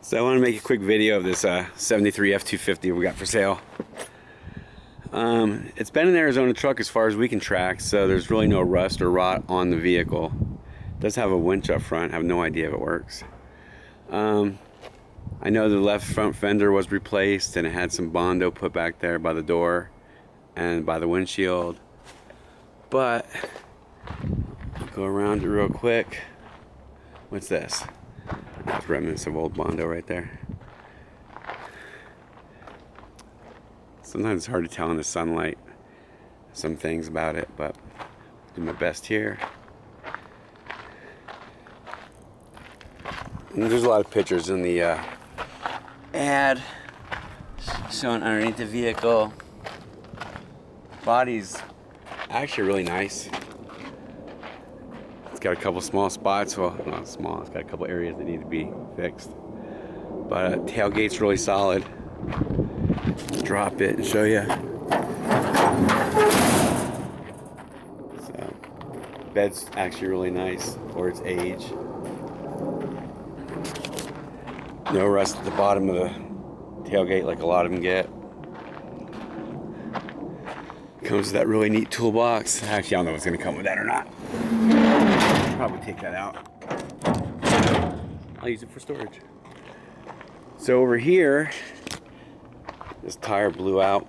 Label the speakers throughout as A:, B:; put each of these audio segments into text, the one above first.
A: So I want to make a quick video of this 73 F250 we got for sale. It's been an Arizona truck as far as we can track, so there's really no rust or rot on the vehicle. It does have a winch up front. I have no idea if it works. I know the left front fender was replaced and it had some Bondo put back there by the door and by the windshield. But I'll go around it real quick. What's this? That's remnants of old Bondo right there. Sometimes it's hard to tell in the sunlight some things about it, but I'll do my best here. And there's a lot of pictures in the ad showing underneath the vehicle. Body's actually really nice. It's got a couple small spots, well, not small, it's got a couple areas that need to be fixed. But tailgate's really solid. Drop it and show you. So, bed's actually really nice for its age. No rust at the bottom of the tailgate like a lot of them get. Comes with that really neat toolbox. Actually, I don't know if it's going to come with that or not. Probably take that out. I'll use it for storage. So over here, this tire blew out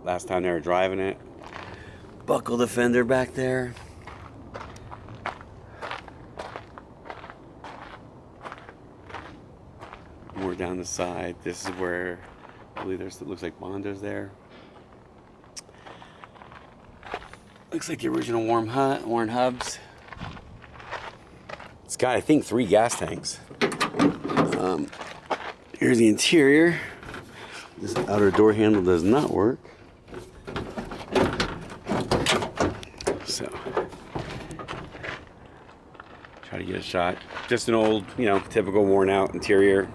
A: last time they were driving it. Buckle the fender back there. More down the side. This is where I believe there's, it looks like Bondo's there. Looks like the original worn hubs. It's got, I think, 3 gas tanks. Here's the interior. This outer door handle does not work. So, try to get a shot. Just an old, typical worn out interior.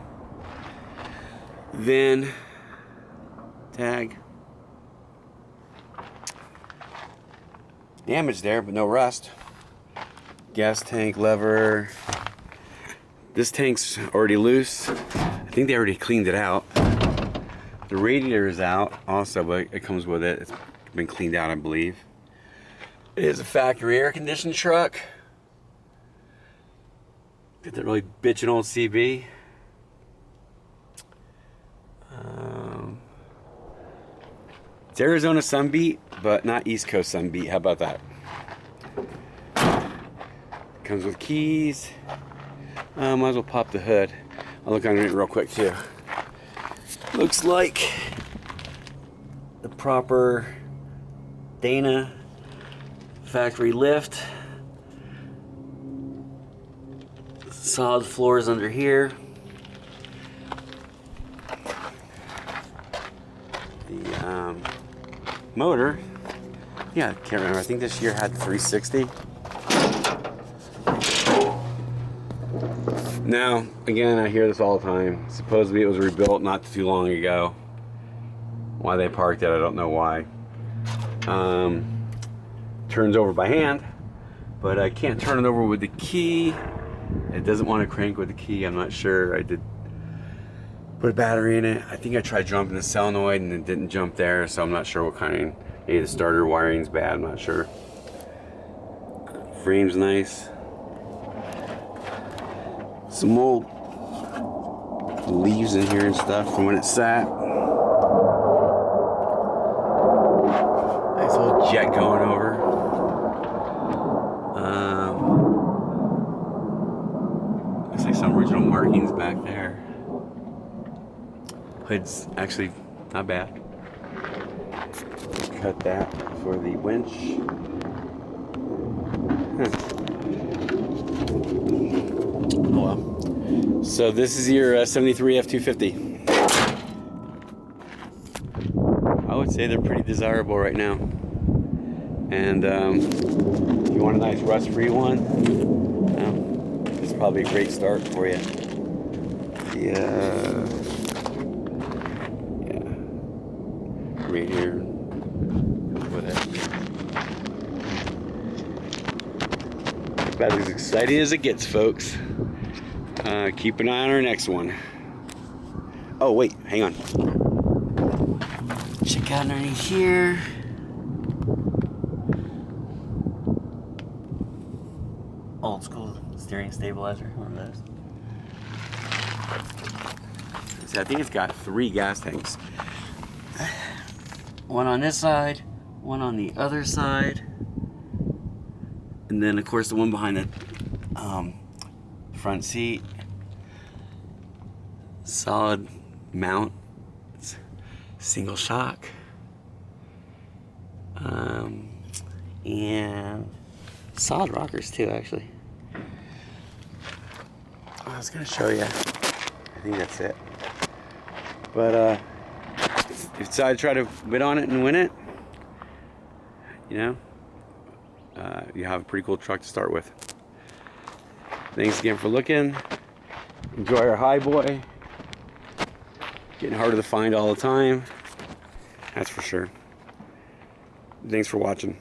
A: VIN tag. Damage there, but no rust. Gas tank lever. This tank's already loose. I think they already cleaned it out. The radiator is out also, but it comes with it. It's been cleaned out, I believe. It is a factory air conditioned truck. Got that really bitchin' old CB. It's Arizona Sunbeat, but not East Coast Sunbeat. How about that? Comes with keys. Might as well pop the hood. I'll look under it real quick too. Looks like the proper Dana factory lift. Solid floors under here. The motor, yeah, I can't remember. I think this year had 360. Now, again, I hear this all the time. Supposedly it was rebuilt not too long ago. Why they parked it, I don't know why. Turns over by hand, but I can't turn it over with the key. It doesn't want to crank with the key. I'm not sure. I did put a battery in it. I think I tried jumping the solenoid and it didn't jump there, so I'm not sure what kind. Maybe the starter wiring's bad, I'm not sure. Frame's nice. Some old leaves in here and stuff from when it sat. Nice little jet going over. Looks like some original markings back there. Hood's actually not bad. Cut that for the winch. Oh well. So this is your 73 F250. I would say they're pretty desirable right now. And if you want a nice rust-free one, this is probably a great start for you. Yeah. Right here with it. About as exciting as it gets, folks. Keep an eye on our next one. Oh wait, hang on. Check out underneath here. Old school steering stabilizer, one of those. So I think it's got 3 gas tanks. One on this side, one on the other side, and then of course the one behind the front seat. Solid mount, it's single shock, and solid rockers too, actually. I was gonna show you. I think that's it. But if you decide to try to bid on it and win it, you know, you have a pretty cool truck to start with. Thanks again for looking. Enjoy our highboy. Getting harder to find all the time, that's for sure. Thanks for watching.